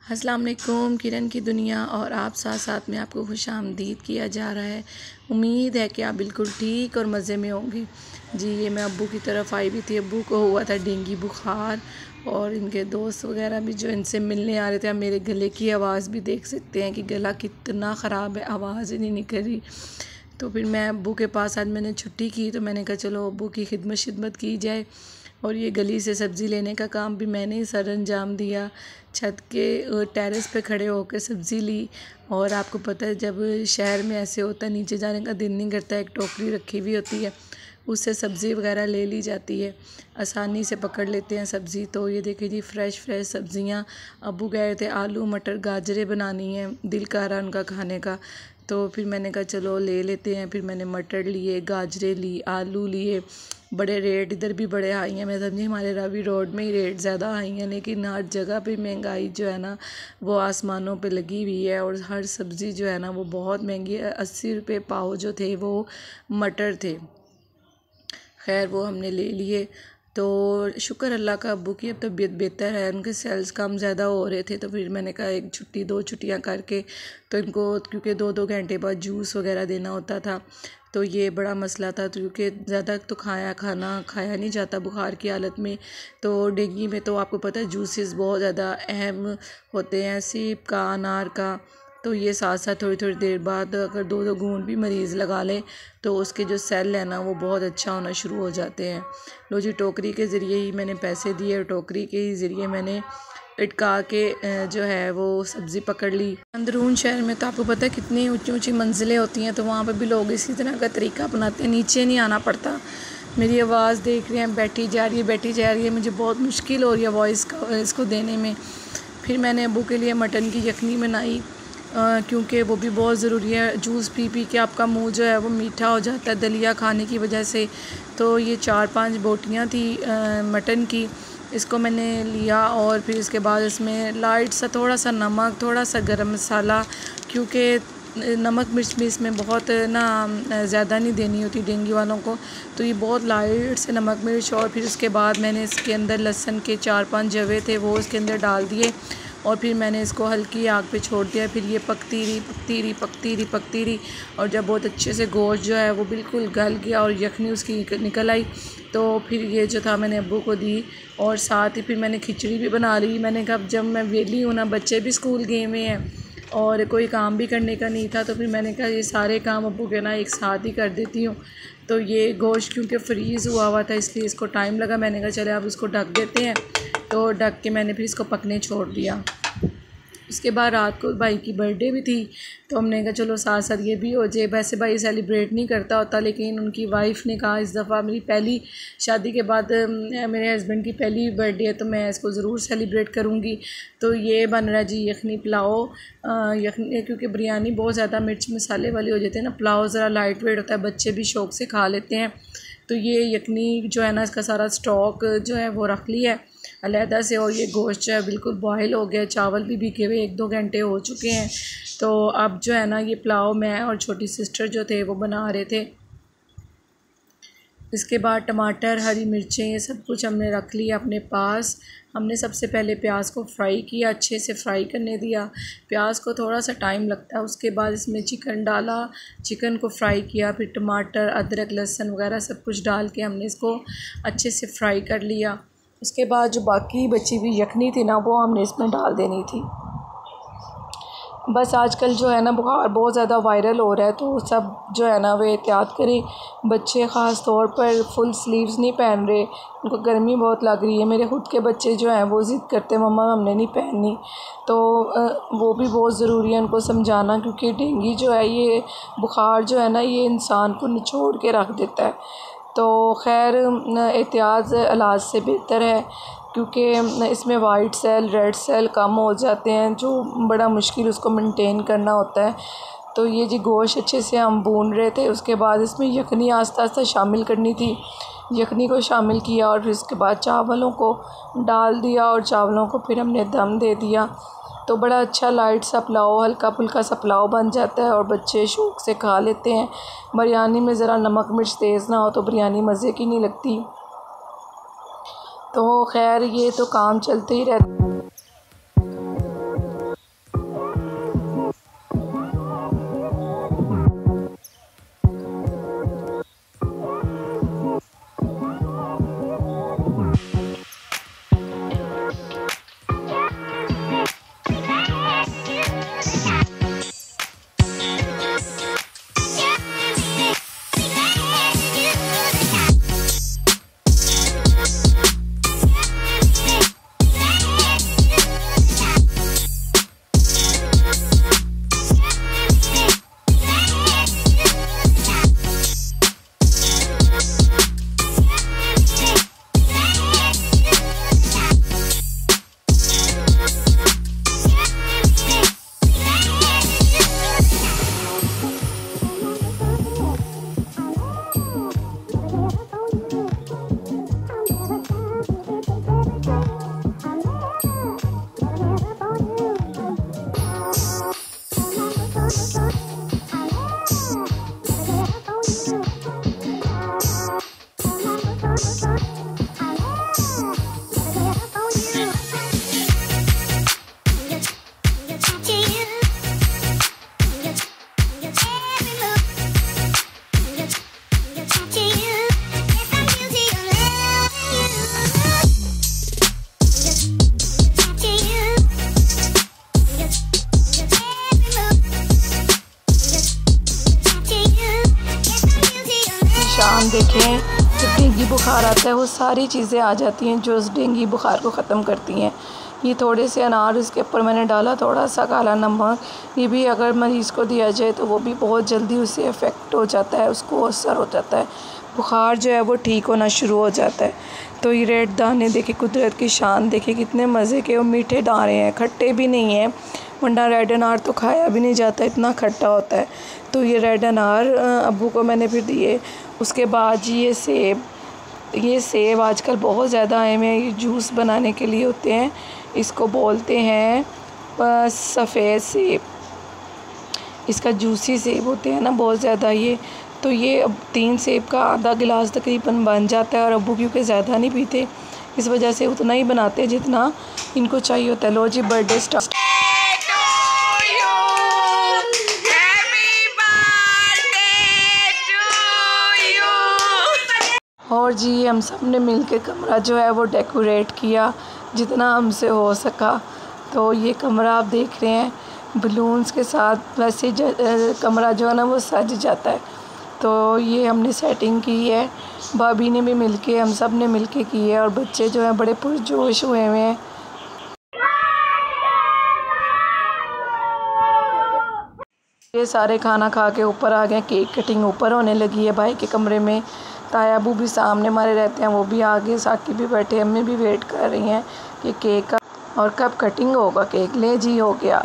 अस्सलाम वालेकुम। किरण की दुनिया और आप साथ साथ में आपको खुशामदीद किया जा रहा है। उम्मीद है कि आप बिल्कुल ठीक और मज़े में होंगे। जी, ये मैं अब्बू की तरफ आई भी थी। अब्बू को हुआ था डेंगू बुखार और इनके दोस्त वगैरह भी जो इनसे मिलने आ रहे थे। आप मेरे गले की आवाज़ भी देख सकते हैं कि गला कितना ख़राब है, आवाज़ ही नहीं निकल रही। तो फिर मैं अब्बू के पास आज मैंने छुट्टी की, तो मैंने कहा चलो अब्बू की खिदमत की जाए। और ये गली से सब्ज़ी लेने का काम भी मैंने ही सर अंजाम दिया। छत के टेरेस पे खड़े होकर सब्ज़ी ली। और आपको पता है जब शहर में ऐसे होता है नीचे जाने का दिल नहीं करता, एक टोकरी रखी हुई होती है, उससे सब्ज़ी वगैरह ले ली जाती है, आसानी से पकड़ लेते हैं सब्ज़ी। तो ये देखिए जी फ्रेश सब्ज़ियाँ। अब्बू गए थे आलू मटर गाजरें बनानी है, दिल कर रहा उनका खाने का। तो फिर मैंने कहा चलो ले लेते हैं। फिर मैंने मटर लिए, गाजरें ली, आलू लिए। बड़े रेट इधर भी बड़े हाई हैं। मैं समझी हमारे रावी रोड में ही रेट ज़्यादा हाई हैं, लेकिन हर जगह पे महंगाई जो है ना वो आसमानों पे लगी हुई है। और हर सब्ज़ी जो है ना वो बहुत महंगी है। 80 रुपये पाव जो थे वो मटर थे। खैर वो हमने ले लिए। तो शुक्र अल्लाह का अब्बू की अब तबीयत बेहतर है, उनके सेल्स कम ज़्यादा हो रहे थे। तो फिर मैंने कहा एक छुट्टी 2 छुट्टियाँ करके तो इनको, क्योंकि 2-2 घंटे बाद जूस वगैरह देना होता था, तो ये बड़ा मसला था। तो क्योंकि ज़्यादा तो खाना खाया नहीं जाता बुखार की हालत में। तो डेंगू में तो आपको पता है जूसेस बहुत ज़्यादा अहम होते हैं, सेब का, अनार का। तो ये साथ साथ थोड़ी थोड़ी देर बाद अगर 2-2 घूंट भी मरीज़ लगा ले तो उसके जो सेल है ना वो बहुत अच्छा होना शुरू हो जाते हैं। लो जी, टोकरी के ज़रिए ही मैंने पैसे दिए और टोकरी के ही ज़रिए मैंने इटका के जो है वो सब्ज़ी पकड़ ली। अंदरून शहर में तो आपको पता है कितनी ऊंची ऊंची मंजिलें होती हैं, तो वहाँ पर भी लोग इसी तरह का तरीका अपनाते हैं, नीचे नहीं आना पड़ता। मेरी आवाज़ देख रहे हैं, बैठी जा रही है। मुझे बहुत मुश्किल हो रही है वॉइस का इसको देने में। फिर मैंने अब्बू के लिए मटन की यखनी बनाई, क्योंकि वो भी बहुत ज़रूरी है। जूस पी पी के आपका मुंह जो है वो मीठा हो जाता है दलिया खाने की वजह से। तो ये 4-5 बोटियाँ थी मटन की, इसको मैंने लिया। और फिर इसके बाद इसमें लाइट सा थोड़ा सा नमक, थोड़ा सा गरम मसाला, क्योंकि नमक मिर्च भी इसमें बहुत ना ज़्यादा नहीं देनी होती डेंगू वालों को, तो ये बहुत लाइट से नमक मिर्च। और फिर उसके बाद मैंने इसके अंदर लहसुन के 4-5 जवे थे वो इसके अंदर डाल दिए। और फिर मैंने इसको हल्की आग पे छोड़ दिया। फिर ये पकती रही। और जब बहुत अच्छे से गोश्त जो है वो बिल्कुल गल गया और यखनी उसकी निकल आई, तो फिर ये जो था मैंने अब्बू को दी। और साथ ही फिर मैंने खिचड़ी भी बना ली। मैंने कहा जब मैं वेली हूँ ना, बच्चे भी स्कूल गए हुए हैं और कोई काम भी करने का नहीं था, तो फिर मैंने कहा ये सारे काम अब्बू के ना एक साथ ही कर देती हूँ। तो ये गोश्त क्योंकि फ्रीज़ हुआ था इसलिए इसको टाइम लगा। मैंने कहा चले अब इसको ढक देते हैं। तो ढक के मैंने फिर इसको पकने छोड़ दिया। उसके बाद रात को भाई की बर्थडे भी थी, तो हमने कहा चलो साथ साथ ये भी हो जाए। वैसे भाई सेलिब्रेट नहीं करता होता, लेकिन उनकी वाइफ ने कहा इस दफ़ा मेरी पहली शादी के बाद मेरे हस्बैंड की पहली बर्थडे है, तो मैं इसको ज़रूर सेलिब्रेट करूँगी। तो ये बन रहा है जी यखनी पुलाव। यखनी क्योंकि बिरयानी बहुत ज़्यादा मिर्च मसाले वाली हो जाती है ना, पुलाव ज़रा लाइट वेट होता है, बच्चे भी शौक़ से खा लेते हैं। तो ये यखनी जो है ना इसका सारा स्टॉक जो है वो रख लिया है अलहदा से। और ये गोश्त जो है बिल्कुल बॉयल हो गया, चावल भी भीगे हुए 1-2 घंटे हो चुके हैं। तो अब जो है ना ये पुलाव मैं और छोटी सिस्टर जो थे वो बना रहे थे। इसके बाद टमाटर, हरी मिर्चें, ये सब कुछ हमने रख लिया अपने पास। हमने सबसे पहले प्याज को फ्राई किया, अच्छे से फ्राई करने दिया। प्याज को थोड़ा सा टाइम लगता है। उसके बाद इसमें चिकन डाला, चिकन को फ्राई किया। फिर टमाटर, अदरक, लहसुन वगैरह सब कुछ डाल के हमने इसको अच्छे से फ्राई कर लिया। उसके बाद जो बाकी बची हुई यखनी थी ना वो हमने इसमें डाल देनी थी। बस आजकल जो है ना बुखार बहुत ज़्यादा वायरल हो रहा है, तो सब जो है ना वो एहतियात करें। बच्चे ख़ास तौर पर फुल स्लीव्स नहीं पहन रहे, उनको गर्मी बहुत लग रही है। मेरे ख़ुद के बच्चे जो हैं वो ज़िद करते हैं मम्मा हमने नहीं पहननी, तो वो भी बहुत ज़रूरी है उनको समझाना, क्योंकि डेंगू जो है ये बुखार जो है ना ये इंसान को निचोड़ के रख देता है। तो खैर एहतियात इलाज से बेहतर है, क्योंकि इसमें वाइट सेल रेड सेल कम हो जाते हैं, जो बड़ा मुश्किल उसको मेंटेन करना होता है। तो ये जी गोश्त अच्छे से हम भून रहे थे। उसके बाद इसमें यखनी आस्ता आस्ता शामिल करनी थी। यखनी को शामिल किया और फिर उसके बाद चावलों को डाल दिया और चावलों को फिर हमने दम दे दिया। तो बड़ा अच्छा लाइट सा पुलाव, हल्का फुल्का सा पुलाव बन जाता है और बच्चे शौक़ से खा लेते हैं। बिरयानी में ज़रा नमक मिर्च तेज़ ना हो तो बिरयानी मज़े की नहीं लगती। तो खैर ये तो काम चलते ही रहता है। शान देखें। जब डेंगू बुखार आता है वो सारी चीज़ें आ जाती हैं जो उस डेंगू बुखार को ख़त्म करती हैं। ये थोड़े से अनार इसके ऊपर मैंने डाला, थोड़ा सा काला नमक। ये भी अगर मरीज़ को दिया जाए तो वो भी बहुत जल्दी उससे इफ़ेक्ट हो जाता है, उसको असर हो जाता है, बुखार जो है वो ठीक होना शुरू हो जाता है। तो ये रेड दाने देखिए, कुदरत की शान देखिए कितने मज़े के और मीठे दाने हैं, खट्टे भी नहीं हैं, वरना रेड अनार तो खाया भी नहीं जाता, इतना खट्टा होता है। तो ये रेड अनार अब्बू को मैंने फिर दिए। उसके बाद ये सेब आजकल बहुत ज़्यादा आए हुए हैं, ये जूस बनाने के लिए होते हैं, इसको बोलते हैं सफ़ेद सेब। इसका जूसी सेब होते हैं ना बहुत ज़्यादा ये। तो ये अब 3 सेब का आधा गिलास तकरीबन बन जाता है, और अब्बू क्योंकि ज़्यादा नहीं पीते इस वजह से उतना ही बनाते हैं जितना इनको चाहिए होता है। लो जी, बर्थडे स्टार्ट। और जी हम सब ने मिल के कमरा जो है वो डेकोरेट किया जितना हमसे हो सका। तो ये कमरा आप देख रहे हैं बलून्स के साथ, वैसे कमरा जो है ना वो सज जाता है। तो ये हमने सेटिंग की है, भाभी ने भी मिलके, हम सब ने मिलके की है, और बच्चे जो हैं बड़े पुरजोश हुए हैं। ये सारे खाना खा के ऊपर आ गए, केक कटिंग ऊपर होने लगी है भाई के कमरे में। ताया अबू भी सामने हमारे रहते हैं, वो भी आगे, साकी भी बैठे, अम्मी भी वेट कर रही हैं कि केक का और कब कटिंग होगा केक। ले जी, हो गया।